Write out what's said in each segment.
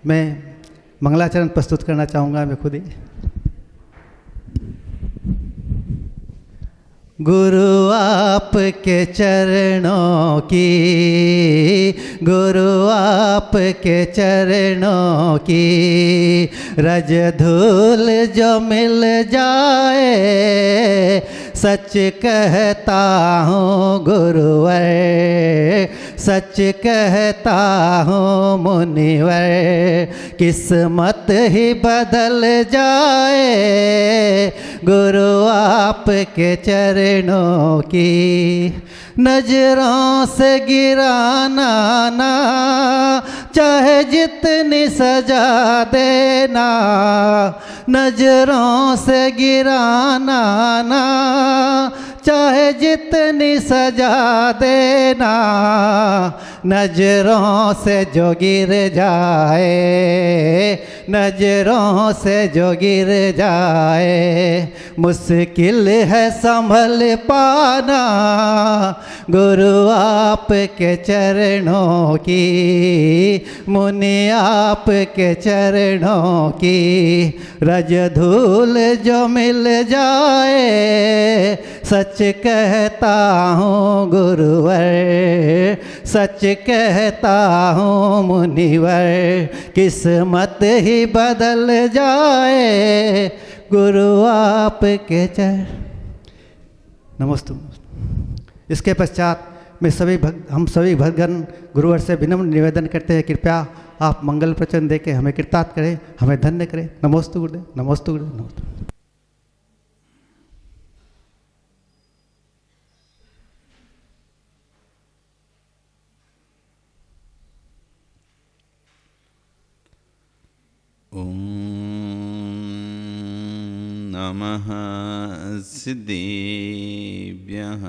मैं मंगलाचरण प्रस्तुत करना चाहूँगा मैं खुद ही। गुरु आपके चरणों की, गुरु आपके चरणों की रज धूल जो मिल जाए, सच कहता हूँ गुरुवर, सच कहता हूँ मुनिवर, किस्मत ही बदल जाए गुरु आपके चरणों की। नजरों से गिराना ना चाहे जितनी सजा देना, नजरों से गिराना ना चाहे जितनी सजा देना, नजरों से जो गिर जाए, नजरों से जो गिर जाए, मुश्किल है संभल पाना गुरु आपके चरणों की, मुनि आपके चरणों की रज धूल जो मिल जाए, सच कहता हूँ गुरुवर, सच कहता हूँ मुनिवर, किस्मत ही बदल जाए गुरु आपके चरण। नमस्ते। इसके पश्चात मैं हम सभी भक्तगण गुरुवर से विनम्र निवेदन करते हैं, कृपया आप मंगल प्रवचन दे के हमें कृतार्थ करें, हमें धन्य करें। नमोस्तु गुरुदेव, नमोस्तु गुरुदेव, नमोस्तु। ओम नमः सिद्धेभ्यः।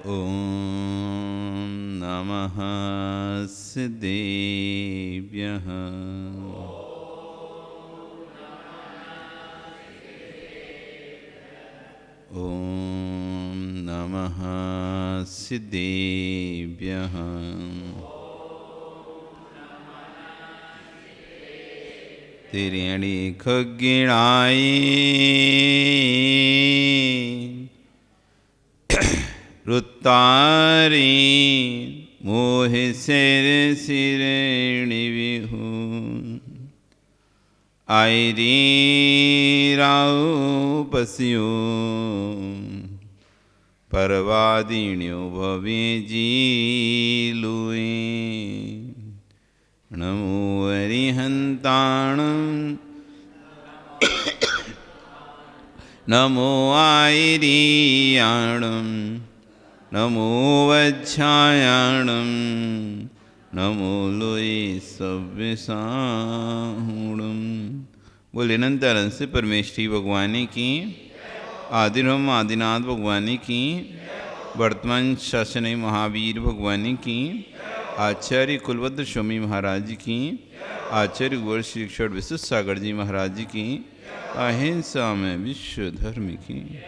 ओम नमः सिद्धेभ्यः। ओम नमः सिद्धेभ्यः। तिर्यणि खग्गिणाई रुत्तारी मोहि सिर सिरेणि विहु, आयरी राउ पस्यो परवादिन्यो भवे जीलुए। नमो अरिहन्ताणं नमो आयरीयाणं, नमो वज्झायाणं, नमो लोये सव्यसाहुणं। बोले अनंत से परमेश्वरी भगवानी की, आदिरम आदिनाथ भगवानी की, वर्तमान शासन महावीर भगवानी की, आचार्य कुलवद्र स्वामी महाराज की, आचार्य गुरु श्री क्षण विशुद्ध सागर जी महाराज की, अहिंसा में विश्व धर्म की।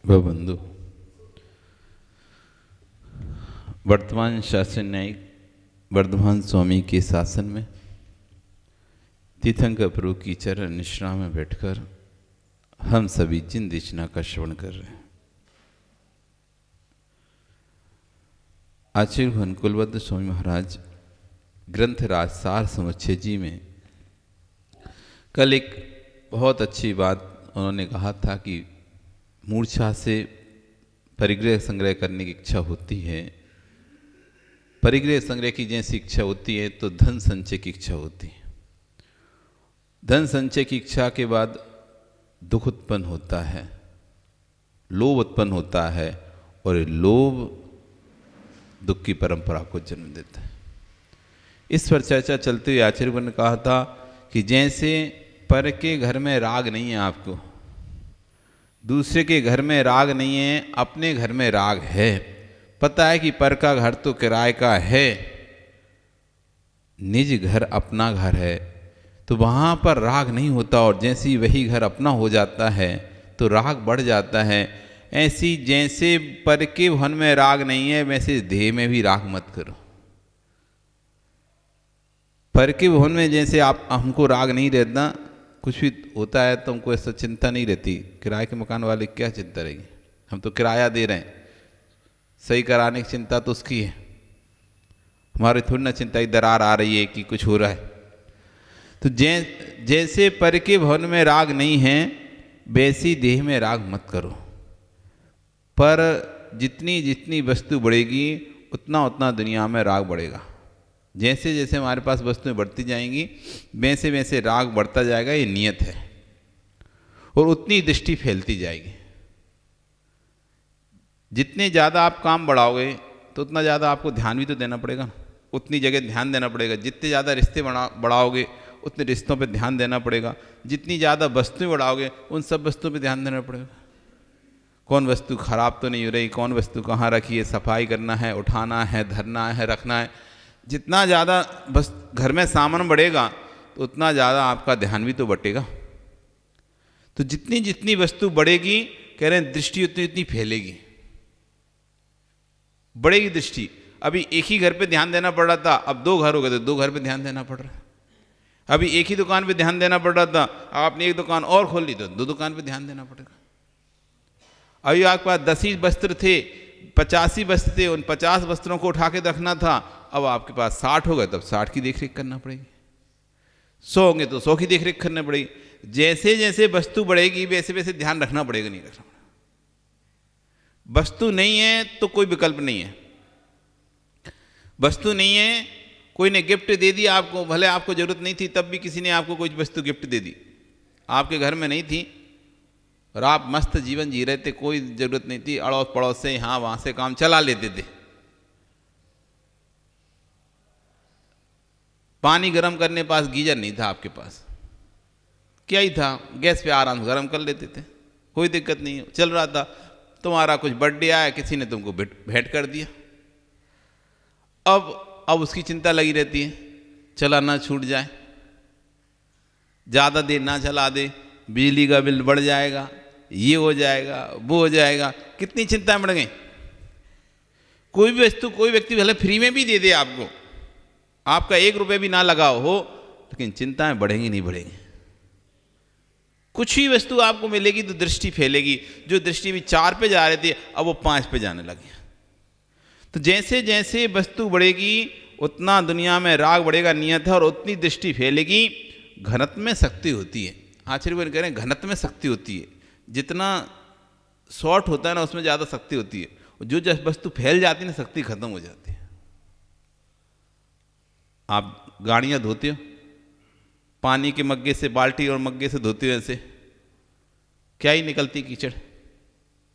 बंधु, वर्तमान शासन न्यायिक वर्धमान स्वामी के शासन में तीर्थंकर प्रभु की चरण निश्रा में बैठकर हम सभी जिन दिशना का श्रवण कर रहे हैं। आचार्य भवन कुलवद्र स्वामी महाराज ग्रंथ राजसार समुच्चय जी में कल एक बहुत अच्छी बात उन्होंने कहा था कि मूर्छा से परिग्रह संग्रह करने की इच्छा होती है, परिग्रह संग्रह की जैसी इच्छा होती है तो धन संचय की इच्छा होती है। धन संचय की इच्छा के बाद दुख उत्पन्न होता है, लोभ उत्पन्न होता है, और लोभ दुख की परंपरा को जन्म देता है। इस पर चर्चा चलते हुए आचार्य ने कहा था कि जैसे पर के घर में राग नहीं है, आपको दूसरे के घर में राग नहीं है, अपने घर में राग है। पता है कि पर का घर तो किराए का है, निज घर अपना घर है, तो वहाँ पर राग नहीं होता, और जैसे ही वही घर अपना हो जाता है तो राग बढ़ जाता है। ऐसी जैसे पर के भवन में राग नहीं है, वैसे देह में भी राग मत करो। पर के भवन में जैसे आप हमको राग नहीं रहता, कुछ भी होता है तो हमको ऐसा चिंता नहीं रहती। किराए के मकान वाले क्या चिंता रहेगी, हम तो किराया दे रहे हैं, सही कराने की चिंता तो उसकी है, हमारी थोड़ी ना चिंता दरार आ रही है कि कुछ हो रहा है। तो जैसे पर के भवन में राग नहीं है, वैसी देह में राग मत करो। पर जितनी जितनी वस्तु बढ़ेगी उतना उतना दुनिया में राग बढ़ेगा। जैसे जैसे हमारे पास वस्तुएं बढ़ती जाएंगी वैसे वैसे राग बढ़ता जाएगा, ये नियत है। और उतनी दृष्टि फैलती जाएगी। जितने ज़्यादा आप काम बढ़ाओगे तो उतना ज़्यादा आपको ध्यान भी तो देना पड़ेगा ना, उतनी जगह ध्यान देना पड़ेगा। जितने ज़्यादा रिश्ते बढ़ाओगे उतने रिश्तों पे ध्यान देना पड़ेगा। जितनी ज़्यादा वस्तुएं बढ़ाओगे उन सब वस्तुओं पे ध्यान देना पड़ेगा। कौन वस्तु खराब तो नहीं हो रही, कौन वस्तु कहाँ रखी है, सफाई करना है, उठाना है, धरना है, रखना है। जितना ज़्यादा बस घर में सामान बढ़ेगा तो उतना ज़्यादा आपका ध्यान भी तो बटेगा। तो जितनी जितनी वस्तु बढ़ेगी, कह रहे हैं दृष्टि उतनी उतनी फैलेगी, बढ़ेगी दृष्टि। अभी एक ही घर पे ध्यान देना पड़ रहा था, अब 2 घर हो गए तो 2 घर पे ध्यान देना पड़ रहा है। अभी एक ही दुकान पे ध्यान देना पड़ रहा था, आपने एक दुकान और खोल ली तो 2 दुकान पे ध्यान देना पड़ेगा। अभी आपके पास 10 ही वस्त्र थे, 50 ही वस्त्र थे, उन 50 वस्त्रों को उठा के रखना था। अब आपके पास 60 हो गए, तब 60 की देखरेख करना पड़ेगी। 100 होंगे तो 100 की देखरेख करना पड़ेगी। जैसे जैसे वस्तु बढ़ेगी वैसे वैसे ध्यान रखना पड़ेगा, नहीं रखना पड़ेगा। वस्तु नहीं है तो कोई विकल्प नहीं है। वस्तु नहीं है, कोई ने गिफ्ट दे दिया आपको, भले आपको जरूरत नहीं थी तब भी किसी ने आपको कोई वस्तु गिफ्ट दे दी, आपके घर में नहीं थी और आप मस्त जीवन जी रहे थे, कोई जरूरत नहीं थी, अड़ोस पड़ोस से यहाँ वहाँ से काम चला लेते थे। पानी गर्म करने पास गीजर नहीं था आपके पास, क्या ही था, गैस पे आराम से गर्म कर लेते थे, कोई दिक्कत नहीं, चल रहा था। तुम्हारा कुछ बर्थडे आया, किसी ने तुमको भेंट कर दिया, अब उसकी चिंता लगी रहती है, चला ना छूट जाए, ज़्यादा देर ना चला दे, बिजली का बिल बढ़ जाएगा, ये हो जाएगा, वो हो जाएगा, कितनी चिंताएं बढ़ गई। कोई भी वस्तु कोई व्यक्ति भले फ्री में भी दे दे आपको, आपका 1 रुपये भी ना लगा हो, लेकिन चिंताएं बढ़ेंगी नहीं बढ़ेंगी। कुछ ही वस्तु आपको मिलेगी तो दृष्टि फैलेगी। जो दृष्टि भी 4 पे जा रही थी अब वो 5 पे जाने लगी। तो जैसे जैसे वस्तु बढ़ेगी उतना दुनिया में राग बढ़ेगा, नियत है, और उतनी दृष्टि फैलेगी। घनत्व में शक्ति होती है, आचार्य कह रहे हैं घनत्व में शक्ति होती है। जितना शॉर्ट होता है ना उसमें ज़्यादा शक्ति होती है। जो जब वस्तु फैल जाती है ना शक्ति खत्म हो जाती है। आप गाड़ियाँ धोते हो, पानी के मग्गे से, बाल्टी और मग्गे से धोते हो, ऐसे क्या ही निकलती कीचड़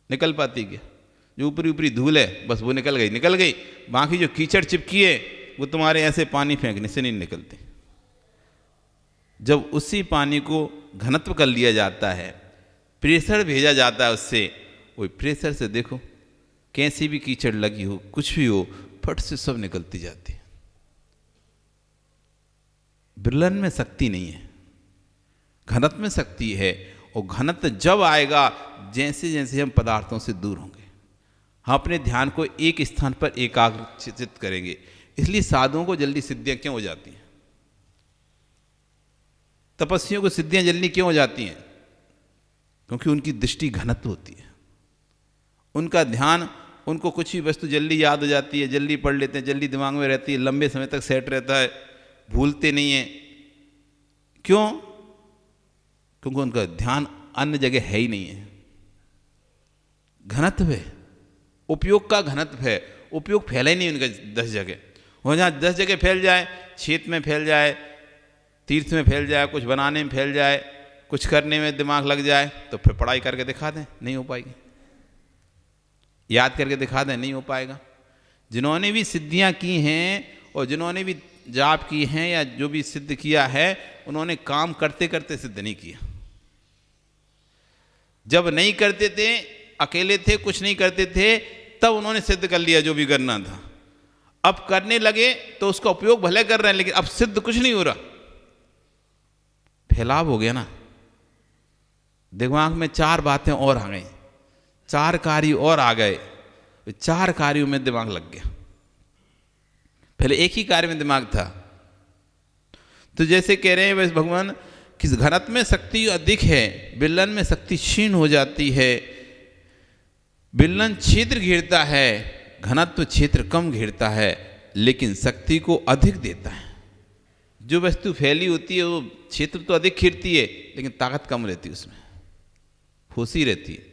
निकल पाती क्या? जो ऊपरी ऊपरी धूल है बस वो निकल गई, बाकी जो कीचड़ चिपकी है वो तुम्हारे ऐसे पानी फेंकने से नहीं निकलती। जब उसी पानी को घनत्व कर लिया जाता है, प्रेशर भेजा जाता है उससे, वही प्रेशर से देखो कैसी भी कीचड़ लगी हो, कुछ भी हो, फट से सब निकलती जाती है। बिरलन में शक्ति नहीं है, घनत्व में शक्ति है। और घनत्व जब आएगा जैसे जैसे हम पदार्थों से दूर होंगे, हम अपने ध्यान को एक स्थान पर एकाग्रचित करेंगे। इसलिए साधुओं को जल्दी सिद्धियां क्यों हो जाती हैं, तपस्वियों को सिद्धियां जल्दी क्यों हो जाती हैं? क्योंकि उनकी दृष्टि घनत्व होती है, उनका ध्यान, उनको कुछ ही वस्तु जल्दी याद हो जाती है, जल्दी पढ़ लेते हैं, जल्दी दिमाग में रहती है, लंबे समय तक सेट रहता है, भूलते नहीं हैं। क्यों? क्योंकि उनका ध्यान अन्य जगह है ही नहीं है। घनत्व है, उपयोग का घनत्व है, उपयोग फैला ही नहीं उनका 10 जगह। वो जहाँ 10 जगह फैल जाए, क्षेत्र में फैल जाए, तीर्थ में फैल जाए, कुछ बनाने में फैल जाए, कुछ करने में दिमाग लग जाए, तो फिर पढ़ाई करके दिखा दें, नहीं हो पाएगी। याद करके दिखा दें, नहीं हो पाएगा। जिन्होंने भी सिद्धियां की हैं और जिन्होंने भी जाप की हैं या जो भी सिद्ध किया है, उन्होंने काम करते करते सिद्ध नहीं किया। जब नहीं करते थे, अकेले थे, कुछ नहीं करते थे, तब उन्होंने सिद्ध कर लिया जो भी करना था। अब करने लगे तो उसका उपयोग भले कर रहे हैं, लेकिन अब सिद्ध कुछ नहीं हो रहा। फैलाव हो गया ना, दिमाग में 4 बातें और आ गई, 4 कार्य और आ गए, 4 कार्यों में दिमाग लग गया। पहले एक ही कार्य में दिमाग था। तो जैसे कह रहे हैं वैसे भगवान कि घनत्व में शक्ति अधिक है, बिल्लन में शक्ति क्षीण हो जाती है। बिल्लन क्षेत्र घेरता है, घनत्व क्षेत्र कम घेरता है, लेकिन शक्ति को अधिक देता है। जो वस्तु फैली होती है वो क्षेत्र तो अधिक घेरती है, लेकिन ताकत कम रहती है, उसमें फूसी रहती है।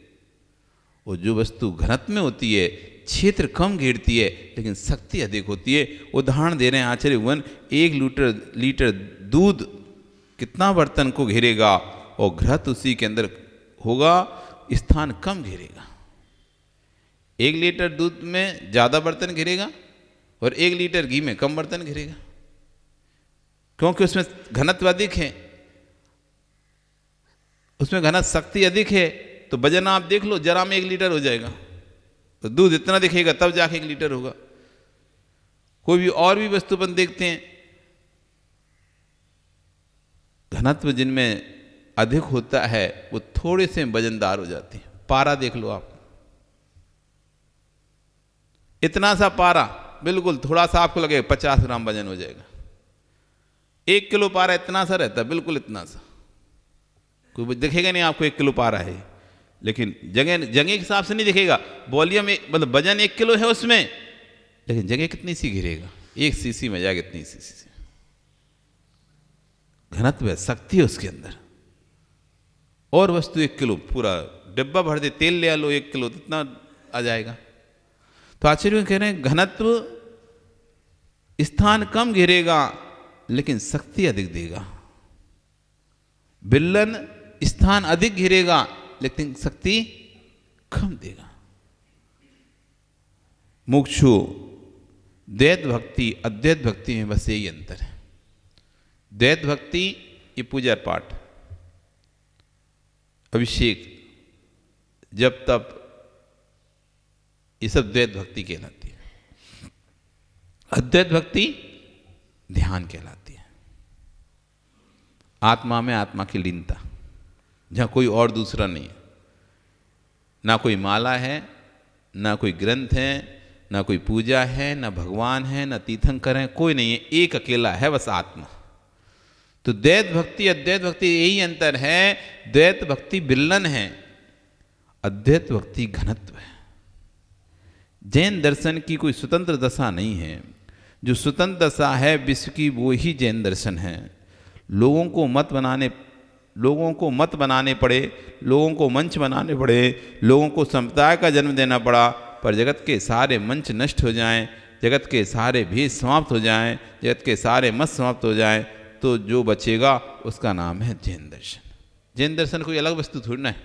और जो वस्तु घनत्व में होती है क्षेत्र कम घेरती है, लेकिन शक्ति अधिक होती है। उदाहरण दे रहे हैं आचार्य भगवान, 1 लीटर दूध कितना बर्तन को घेरेगा, और घृत उसी के अंदर होगा, स्थान कम घेरेगा। 1 लीटर दूध में ज़्यादा बर्तन घेरेगा और 1 लीटर घी में कम बर्तन घेरेगा, क्योंकि उसमें घनत्व अधिक है, उसमें घनत्व शक्ति अधिक है। तो वजन आप देख लो, जरा में 1 लीटर हो जाएगा, तो दूध इतना दिखेगा तब जाके 1 लीटर होगा। कोई भी और भी वस्तु अपन देखते हैं, घनत्व जिनमें अधिक होता है वो थोड़े से वजनदार हो जाती है। पारा देख लो आप, इतना सा पारा, बिल्कुल थोड़ा सा आपको लगेगा 50 ग्राम वजन हो जाएगा। 1 किलो पारा इतना सा रहता है, बिल्कुल इतना सा, कोई दिखेगा नहीं आपको 1 किलो पारा है, लेकिन जगह के हिसाब से नहीं दिखेगा। वॉल्यूम मतलब वजन 1 किलो है उसमें, लेकिन जगह कितनी सी घिरेगा, 1 सीसी में जाएगा इतनी सीसी से। घनत्व है, शक्ति है उसके अंदर। और वस्तु 1 किलो पूरा डिब्बा भर दे, तेल ले आ लो 1 किलो, इतना आ जाएगा। तो आचार्य कह रहे हैं घनत्व स्थान कम घेरेगा, लेकिन शक्ति अधिक देगा। बिल्लन स्थान अधिक घेरेगा, लेकिन शक्ति कम देगा। मुक्षु द्वैत भक्ति अद्वैत भक्ति में बस यही अंतर है। द्वैत भक्ति ये पूजा पाठ, अभिषेक, जब तप, ये सब द्वैत भक्ति कहलाती है। अद्वैत भक्ति ध्यान कहलाती है। आत्मा में आत्मा की लीनता, जहाँ कोई और दूसरा नहीं है, ना कोई माला है, ना कोई ग्रंथ है, ना कोई पूजा है, ना भगवान है, ना तीर्थंकर है, कोई नहीं है, एक अकेला है बस आत्मा। तो द्वैत भक्ति अद्वैत भक्ति यही अंतर है। द्वैत भक्ति बिल्लन है, अद्वैत भक्ति घनत्व है। जैन दर्शन की कोई स्वतंत्र दशा नहीं है, जो स्वतंत्र दशा है विश्व की वो ही जैन दर्शन है। लोगों को मत बनाने पड़े, लोगों को मंच बनाने पड़े, लोगों को संप्रदाय का जन्म देना पड़ा, पर जगत के सारे मंच नष्ट हो जाएं, जगत के सारे भेद समाप्त हो जाएं, जगत के सारे मत समाप्त हो जाएं, तो जो बचेगा उसका नाम है जैन दर्शन। जैन दर्शन कोई अलग वस्तु थोड़ी ना है,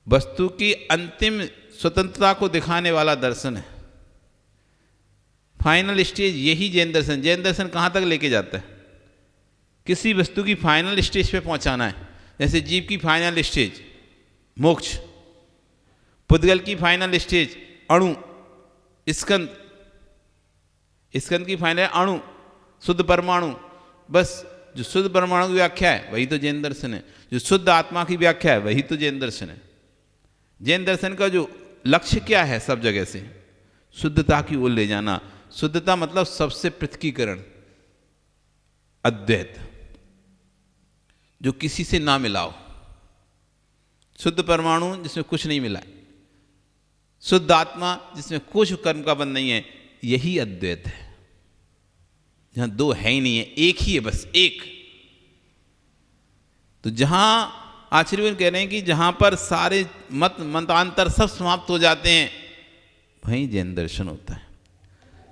वस्तु की अंतिम स्वतंत्रता को दिखाने वाला दर्शन है। फाइनल स्टेज यही जैन दर्शन। जैन दर्शन कहाँ तक लेके जाता है? किसी वस्तु की फाइनल स्टेज पे पहुंचाना है। जैसे जीव की फाइनल स्टेज मोक्ष, पुद्गल की फाइनल स्टेज अणु, स्कंद की फाइनल अणु, शुद्ध परमाणु। बस जो शुद्ध परमाणु की व्याख्या है वही तो जैन दर्शन है, जो शुद्ध आत्मा की व्याख्या है वही तो जैन दर्शन है। जैन दर्शन का जो लक्ष्य क्या है? सब जगह से शुद्धता की ओर ले जाना। शुद्धता मतलब सबसे पृथकीकरण, अद्वैत, जो किसी से ना मिलाओ। शुद्ध परमाणु जिसमें कुछ नहीं मिला है, शुद्ध आत्मा जिसमें कुछ कर्म का बंध नहीं है, यही अद्वैत है। जहां दो है ही नहीं है, एक ही है, बस एक। तो जहां आचार्य कह रहे हैं कि जहां पर सारे मतांतर सब समाप्त हो जाते हैं, वहीं जैन दर्शन होता है।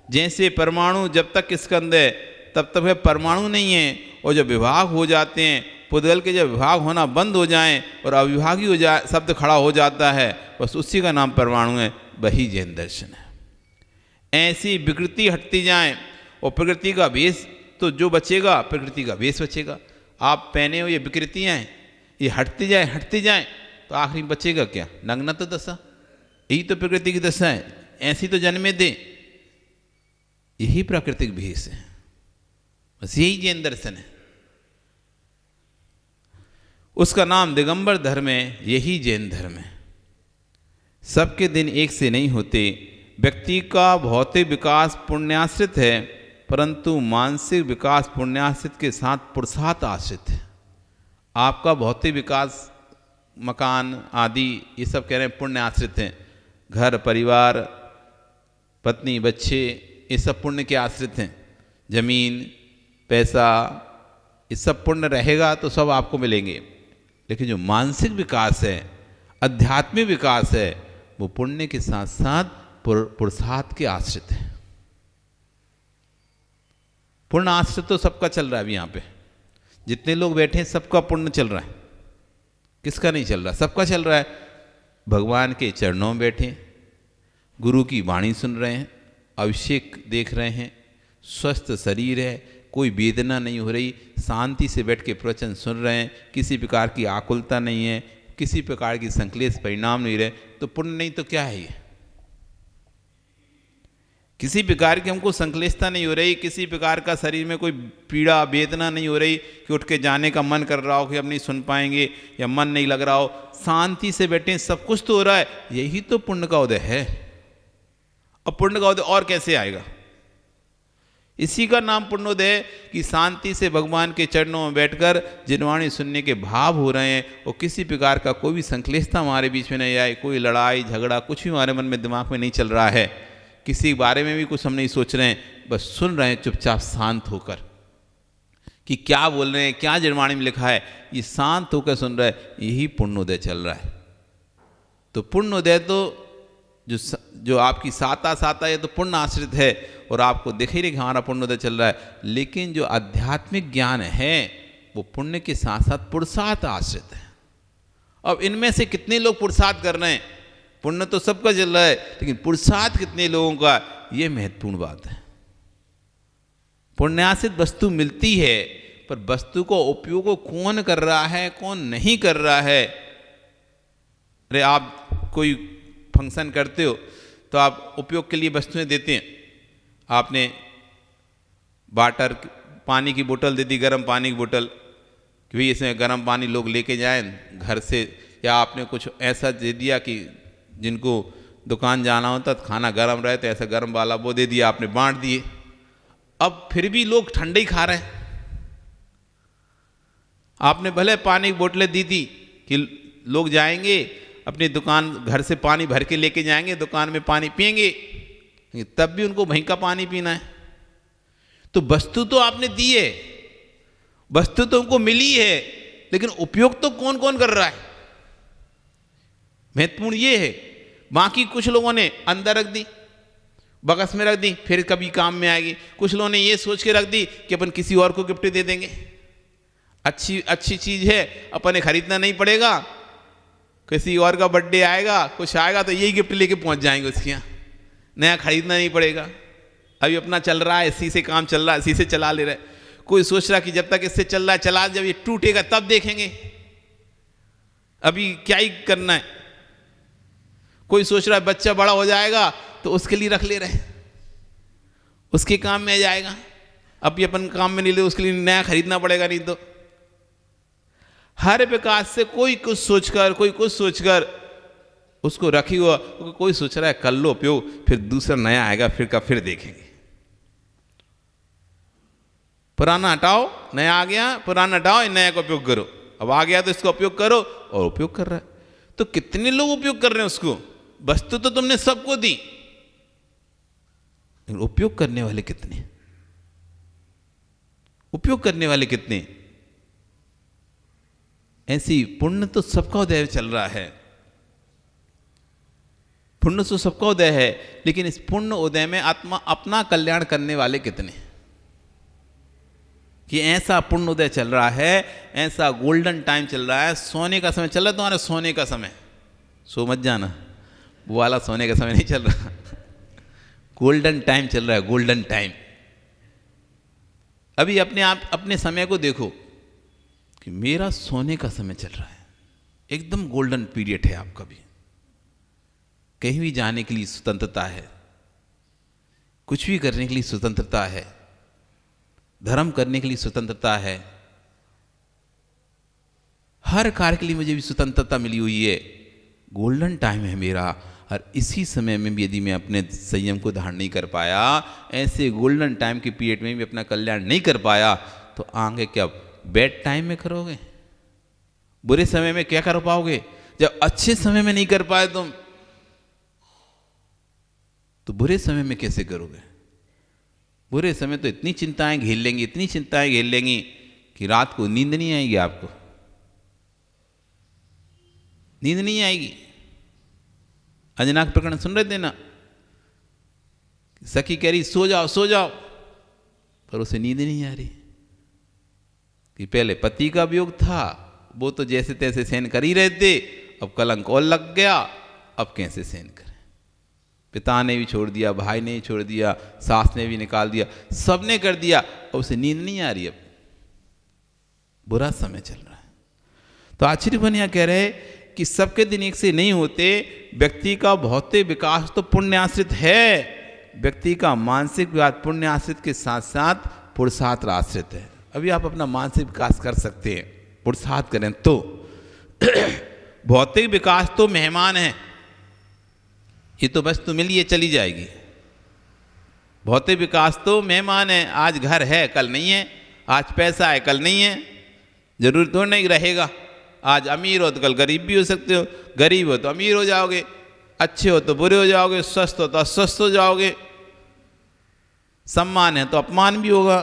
जैसे परमाणु जब तक स्कंद है तब तक वह परमाणु नहीं है, और जब विभाग हो जाते हैं, पुद्गल के जब विभाग होना बंद हो जाएं और अविभागी हो जाए, शब्द खड़ा हो जाता है, बस उसी का नाम परमाणु है, वही जैन दर्शन है। ऐसी विकृति हटती जाए और प्रकृति का भेष, तो जो बचेगा प्रकृति का भेष बचेगा। आप पहने हो ये विकृतियाँ हैं, ये हटती जाए तो आखिरी बचेगा क्या? नग्नता दशा। यही तो प्रकृति की दशा है, ऐसी तो जन्मे दे, यही प्राकृतिक भेष है। बस यही जैन दर्शन है। उसका नाम दिगंबर धर्म है, यही जैन धर्म है। सबके दिन एक से नहीं होते। व्यक्ति का भौतिक विकास पुण्याश्रित है, परंतु मानसिक विकास पुण्याश्रित के साथ पुरुषार्थ आश्रित है। आपका भौतिक विकास, मकान आदि ये सब कह रहे हैं पुण्य आश्रित हैं। घर परिवार, पत्नी बच्चे, ये सब पुण्य के आश्रित हैं। जमीन पैसा, ये सब पुण्य रहेगा तो सब आपको मिलेंगे। लेकिन जो मानसिक विकास है, आध्यात्मिक विकास है, वो पुण्य के साथ साथ पुरुषार्थ के आश्रित है। पुण्य आश्रित तो सबका चल रहा है अभी यहाँ पे जितने लोग बैठे हैं, सबका पुण्य चल रहा है। किसका नहीं चल रहा? सबका चल रहा है। भगवान के चरणों में बैठे, गुरु की वाणी सुन रहे हैं, अभिषेक देख रहे हैं, स्वस्थ शरीर है, कोई वेदना नहीं हो रही, शांति से बैठ के प्रवचन सुन रहे हैं, किसी प्रकार की आकुलता नहीं है, किसी प्रकार की संक्लेश परिणाम नहीं रहे, तो पुण्य नहीं तो क्या है ये? किसी प्रकार की हमको संक्लेशता नहीं हो रही, किसी प्रकार का शरीर में कोई पीड़ा वेदना नहीं हो रही कि उठ के जाने का मन कर रहा हो कि अब नहीं सुन पाएंगे या मन नहीं लग रहा हो, शांति से बैठे, सब कुछ तो हो रहा है। यही तो पुण्य का उदय है। अब पुण्य का उदय और कैसे आएगा? इसी का नाम पुण्योदय कि शांति से भगवान के चरणों में बैठकर जिनवाणी सुनने के भाव हो रहे हैं और किसी प्रकार का कोई भी संक्लेशता हमारे बीच में नहीं आए, कोई लड़ाई झगड़ा कुछ भी हमारे मन में दिमाग में नहीं चल रहा है, किसी बारे में भी कुछ हम नहीं सोच रहे हैं, बस सुन रहे हैं चुपचाप शांत होकर कि क्या बोल रहे हैं, क्या जिनवाणी में लिखा है, ये शांत होकर सुन रहे हैं, यही पुण्योदय चल रहा है। तो पुण्योदय तो जो आपकी साता ये तो पुण्य आश्रित है और आपको दिख ही रही कि हमारा पुण्योदय चल रहा है। लेकिन जो आध्यात्मिक ज्ञान है वो पुण्य के साथ साथ पुरुषार्थ आश्रित है। अब इनमें से कितने लोग पुरुषार्थ कर रहे हैं? पुण्य तो सबका चल रहा है, लेकिन पुरुषार्थ कितने लोगों का, ये महत्वपूर्ण बात है। पुण्याश्रित वस्तु मिलती है, पर वस्तु को उपयोग कौन कर रहा है, कौन नहीं कर रहा है। अरे आप कोई फंक्शन करते हो तो आप उपयोग के लिए वस्तुएं देते हैं। आपने वाटर पानी की बोतल दे दी, गर्म पानी की बोतल, कि भाई इसमें गर्म पानी लोग लेके जाएं घर से, या आपने कुछ ऐसा दे दिया कि जिनको दुकान जाना होता तो खाना गर्म रहे तो ऐसा गर्म वाला वो दे दिया, आपने बांट दिए। अब फिर भी लोग ठंडे ही खा रहे हैं। आपने भले पानी की बोतलें दी थी कि लोग जाएंगे अपनी दुकान, घर से पानी भर के लेके जाएंगे, दुकान में पानी पिएंगे, तब भी उनको वहीं का पानी पीना है। तो वस्तु तो आपने दी है, वस्तु तो उनको मिली है, लेकिन उपयोग तो कौन कौन कर रहा है, महत्वपूर्ण ये है। बाकी कुछ लोगों ने अंदर रख दी, बगस में रख दी, फिर कभी काम में आएगी। कुछ लोगों ने ये सोच के रख दी कि अपन किसी और को गिफ्ट दे देंगे, अच्छी चीज है, अपने खरीदना नहीं पड़ेगा, किसी और का बर्थडे आएगा, कुछ आएगा तो यही गिफ्ट लेके पहुंच जाएंगे उसके यहाँ, नया खरीदना नहीं पड़ेगा। अभी अपना चल रहा है, इसी से काम चल रहा है, इसी से चला ले रहा है। कोई सोच रहा कि जब तक इससे चल रहा है चला, जब ये टूटेगा तब देखेंगे, अभी क्या ही करना है। कोई सोच रहा है बच्चा बड़ा हो जाएगा तो उसके लिए रख ले रहे हैं, उसके काम में आ जाएगा। अभी अपन काम में नहीं ले, उसके लिए नया खरीदना पड़ेगा, नहीं तो हर प्रकार से कोई कुछ सोचकर उसको रखी हुआ, कोई सोच रहा है कर लो उपयोग, फिर दूसरा नया आएगा, फिर देखेंगे। पुराना हटाओ, नया आ गया, पुराना हटाओ, नया का उपयोग करो। अब आ गया तो इसका उपयोग करो, और उपयोग कर रहा है। तो कितने लोग उपयोग कर रहे हैं उसको? वस्तु तो तुमने सबको दी, लेकिन उपयोग करने वाले कितने? उपयोग करने वाले कितने? ऐसी पुण्य तो सबका उदय चल रहा है, पुण्य तो सबका उदय है, लेकिन इस पुण्य उदय में आत्मा अपना कल्याण करने वाले कितने? कि ऐसा पुण्य उदय चल रहा है, ऐसा गोल्डन टाइम चल रहा है, सोने का समय चल रहा है तुम्हारा, सोने का समय। सो मत जाना, वो वाला सोने का समय नहीं चल रहा, गोल्डन टाइम चल रहा है, गोल्डन टाइम। अभी अपने समय को देखो कि मेरा सोने का समय चल रहा है, एकदम गोल्डन पीरियड है आपका भी। कहीं भी जाने के लिए स्वतंत्रता है, कुछ भी करने के लिए स्वतंत्रता है, धर्म करने के लिए स्वतंत्रता है, हर कार्य के लिए मुझे भी स्वतंत्रता मिली हुई है, गोल्डन टाइम है मेरा, और इसी समय में भी यदि मैं अपने संयम को धारण नहीं कर पाया, ऐसे गोल्डन टाइम के पीरियड में भी अपना कल्याण नहीं कर पाया, तो आगे क्या बैड टाइम में करोगे? बुरे समय में क्या कर पाओगे? जब अच्छे समय में नहीं कर पाए तुम, तो बुरे समय में कैसे करोगे? बुरे समय तो इतनी चिंताएं घेर लेंगी, इतनी चिंताएं घेर लेंगी कि रात को नींद नहीं आएगी, आपको नींद नहीं आएगी। अंजना का प्रकरण सुन रहे थे ना, सखी कह रही सो जाओ सो जाओ, पर उसे नींद नहीं आ रही कि पहले पति का वियोग था, वो तो जैसे तैसे सहन कर ही रहे थे, अब कलंक और लग गया, अब कैसे सहन करें? पिता ने भी छोड़ दिया, भाई ने भी छोड़ दिया, सास ने भी निकाल दिया, सबने कर दिया, अब उसे नींद नहीं आ रही, अब बुरा समय चल रहा है। तो आचार्य बनिया कह रहे कि सबके दिन एक से नहीं होते, व्यक्ति का भौतिक विकास तो पुण्य आश्रित है, व्यक्ति का मानसिक विकास पुण्य आश्रित के साथ साथ पुरुषार्थ आश्रित है। अभी आप अपना मानसिक विकास कर सकते हैं, पुरुषार्थ करें तो। भौतिक विकास तो मेहमान है, ये तो वस्तु मिली है चली जाएगी। भौतिक विकास तो मेहमान है, आज घर है कल नहीं है, आज पैसा है कल नहीं है, जरूर तो नहीं रहेगा। आज अमीर हो तो कल गरीब भी हो सकते हो, गरीब हो तो अमीर हो जाओगे, अच्छे हो तो बुरे हो जाओगे, स्वस्थ हो तो अस्वस्थ हो जाओगे, सम्मान है तो अपमान भी होगा।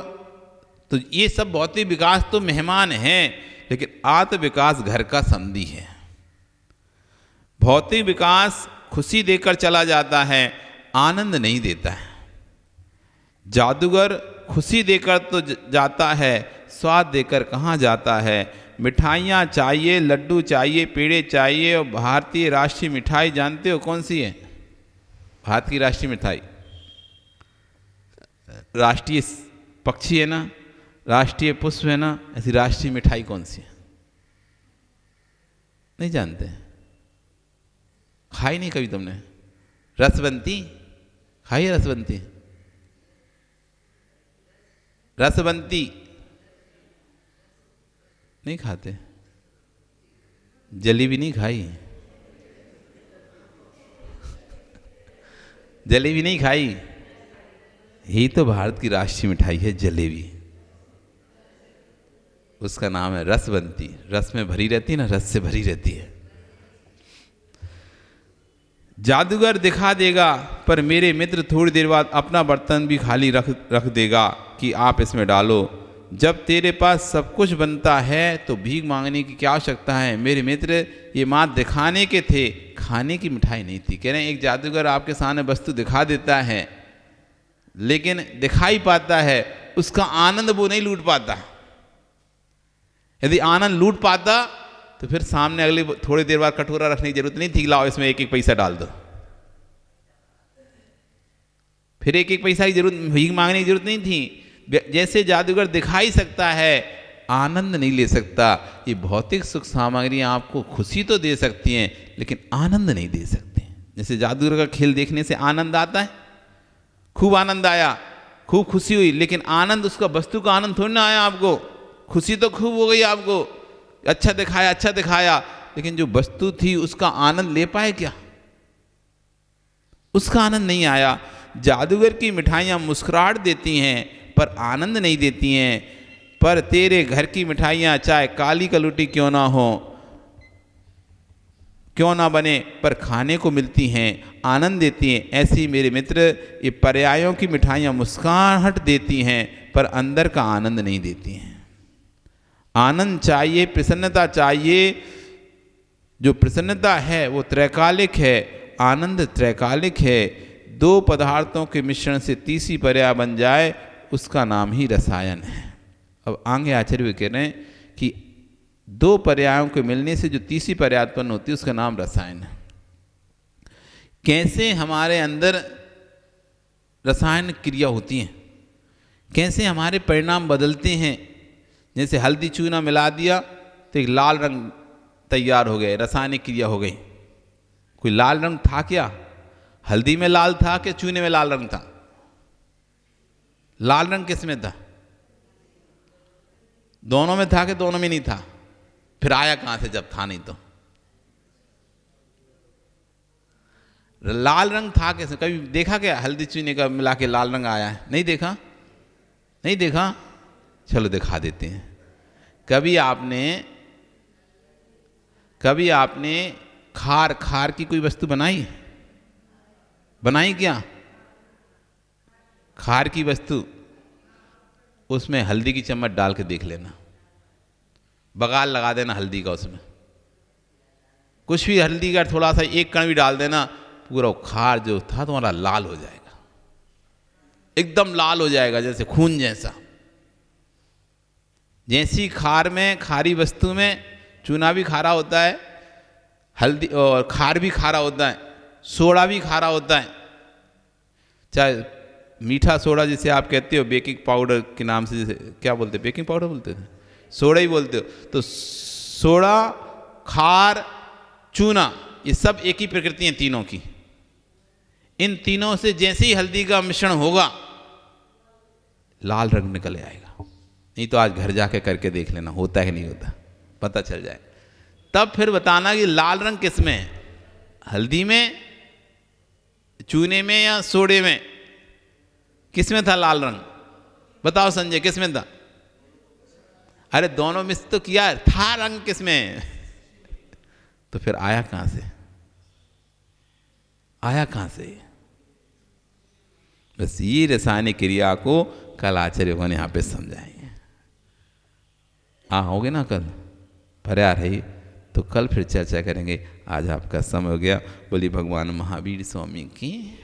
तो ये सब भौतिक विकास तो मेहमान हैं, लेकिन आत्म विकास घर का संधि है। भौतिक विकास खुशी देकर चला जाता है, आनंद नहीं देता है। जादूगर खुशी देकर तो जाता है, स्वाद देकर कहाँ जाता है। मिठाइयाँ चाहिए, लड्डू चाहिए, पेड़े चाहिए, और भारतीय राष्ट्रीय मिठाई जानते हो कौन सी है? भारत की राष्ट्रीय मिठाई, राष्ट्रीय पक्षी है ना, राष्ट्रीय पुष्प है ना, ऐसी राष्ट्रीय मिठाई कौन सी है? नहीं जानते? खाई नहीं कभी तुमने? रसवंती खाई है? रसवंती, रसवंती नहीं खाते? जलेबी नहीं खाई? जलेबी नहीं खाई? यही तो भारत की राष्ट्रीय मिठाई है, जलेबी। उसका नाम है रसवंती। रस में भरी रहती है ना, रस से भरी रहती है। जादूगर दिखा देगा, पर मेरे मित्र थोड़ी देर बाद अपना बर्तन भी खाली रख देगा कि आप इसमें डालो। जब तेरे पास सब कुछ बनता है तो भीख मांगने की क्या आवश्यकता है? मेरे मित्र, ये मात्र दिखाने के थे, खाने की मिठाई नहीं थी। कह रहे हैं एक जादूगर आपके सामने वस्तु दिखा देता है, लेकिन दिखाई पाता है, उसका आनंद वो नहीं लूट पाता। यदि आनंद लूट पाता तो फिर सामने अगले थोड़ी देर बाद कटोरा रखने की जरूरत नहीं थी, लाओ इसमें एक एक पैसा डाल दो। फिर एक एक पैसा की जरूरत, भीख मांगने की जरूरत नहीं थी। जैसे जादूगर दिखाई सकता है, आनंद नहीं ले सकता। ये भौतिक सुख सामग्रियां आपको खुशी तो दे सकती हैं, लेकिन आनंद नहीं दे सकती। जैसे जादूगर का खेल देखने से आनंद आता है, खूब आनंद आया, खूब खुशी हुई, लेकिन आनंद उसका वस्तु का आनंद थोड़ी ना आया आपको। खुशी तो खूब हो गई आपको, अच्छा दिखाया, लेकिन जो वस्तु थी उसका आनंद ले पाए क्या? उसका आनंद नहीं आया। जादूगर की मिठाइयाँ मुस्कुराहट देती हैं पर आनंद नहीं देती हैं। पर तेरे घर की मिठाइयाँ चाहे काली कलूटी क्यों ना हो, क्यों ना बने, पर खाने को मिलती हैं, आनंद देती हैं। ऐसी मेरे मित्र, ये पर्यायों की मिठाइयाँ मुस्कुराहट देती हैं पर अंदर का आनंद नहीं देती हैं। आनंद चाहिए, प्रसन्नता चाहिए। जो प्रसन्नता है वो त्रैकालिक है, आनंद त्रैकालिक है। दो पदार्थों के मिश्रण से तीसरी पर्याय बन जाए, उसका नाम ही रसायन है। अब आगे आचार्य कह रहे हैं कि दो पर्यायों के मिलने से जो तीसरी पर्याय उत्पन्न होती है, उसका नाम रसायन है। कैसे हमारे अंदर रसायन क्रिया होती है, कैसे हमारे परिणाम बदलते हैं। जैसे हल्दी चूना मिला दिया तो एक लाल रंग तैयार हो गए, रासायनिक क्रिया हो गई। कोई लाल रंग था क्या? हल्दी में लाल था कि चूने में लाल रंग था? लाल रंग किस में था? दोनों में था कि दोनों में नहीं था? फिर आया कहां से जब था नहीं तो? लाल रंग था कैसे? कभी देखा क्या हल्दी चूने का मिला के लाल रंग आया है? नहीं देखा, नहीं देखा। चलो दिखा देते हैं। कभी आपने खार की कोई वस्तु बनाई? क्या खार की वस्तु? उसमें हल्दी की चम्मच डाल के देख लेना, बगाल लगा देना हल्दी का, उसमें कुछ भी हल्दी का थोड़ा सा एक कण भी डाल देना, पूरा खार जो था तुम्हारा लाल हो जाएगा, एकदम लाल हो जाएगा, जैसे खून जैसा। जैसी खार में, खारी वस्तु में, चूना भी खारा होता है, हल्दी और खार भी खारा होता है, सोडा भी खारा होता है। चाहे मीठा सोडा जिसे आप कहते हो, बेकिंग पाउडर के नाम से, जैसे क्या बोलते, बेकिंग पाउडर बोलते थे, सोडा ही बोलते हो। तो सोडा, खार, चूना, ये सब एक ही प्रकृति है तीनों की। इन तीनों से जैसे ही हल्दी का मिश्रण होगा, लाल रंग निकल आएगा। नहीं तो आज घर जाके करके देख लेना, होता है कि नहीं होता, पता चल जाए। तब फिर बताना कि लाल रंग किस में है, हल्दी में, चूने में या सोडे में? किस में था लाल रंग? बताओ संजय, किस में था? अरे दोनों मिक्स तो किया था, रंग किस में? तो फिर आया कहां से? आया कहां से? बस ये रासायनिक क्रिया को कल आचार्य भगवान यहाँ पे समझाएंगे। होगे ना कल? प्रयार है तो कल फिर चर्चा करेंगे। आज आपका समय हो गया। बोली भगवान महावीर स्वामी की।